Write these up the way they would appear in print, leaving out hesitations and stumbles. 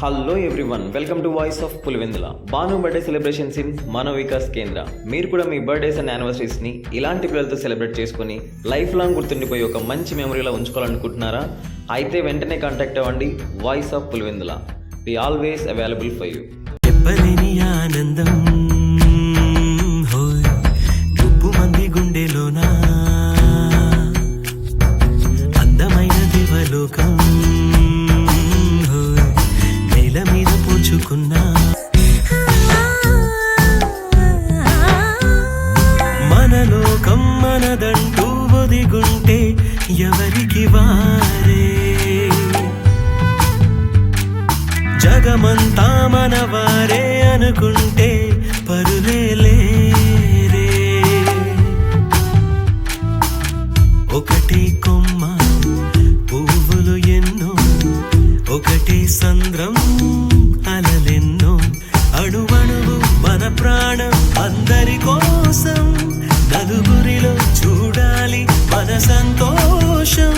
Hello everyone, welcome to voice of Pulivendula. Bhanu birthday celebrations in మన వికాస్ కేంద్ర. మీరు కూడా మీ బర్త్డేస్ అండ్ యానివర్సరీస్ని ఇలాంటి పిల్లలతో సెలబ్రేట్ చేసుకుని లైఫ్ లాంగ్ గుర్తుండిపోయి ఒక మంచి మెమరీలో ఉంచుకోవాలనుకుంటున్నారా? అయితే వెంటనే కాంటాక్ట్ అవ్వండి voice of Pulivendula. We always available for you. చెప్పలేని ఆనందం హోయ్ గుప్పు మంది గుండెలోనా అందమైన దేవలోకం హోయ్ నేల మీద పూచుకున్నా మన లోకం మనదంటూ ఒదిగుంటే ఎవరికి వారే జగమంతా మనవారే అనుకుంటే పరులే లేరే. ఒకటే కొమ్మ పువ్వులు ఎన్నో, ఒకటే సంద్రం అలలెన్నో, అణువణువు మన ప్రాణం అందరి కోసం, నలుగురిలో చూడాలి మన సంతోషం.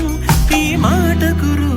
ఈ మాట గురు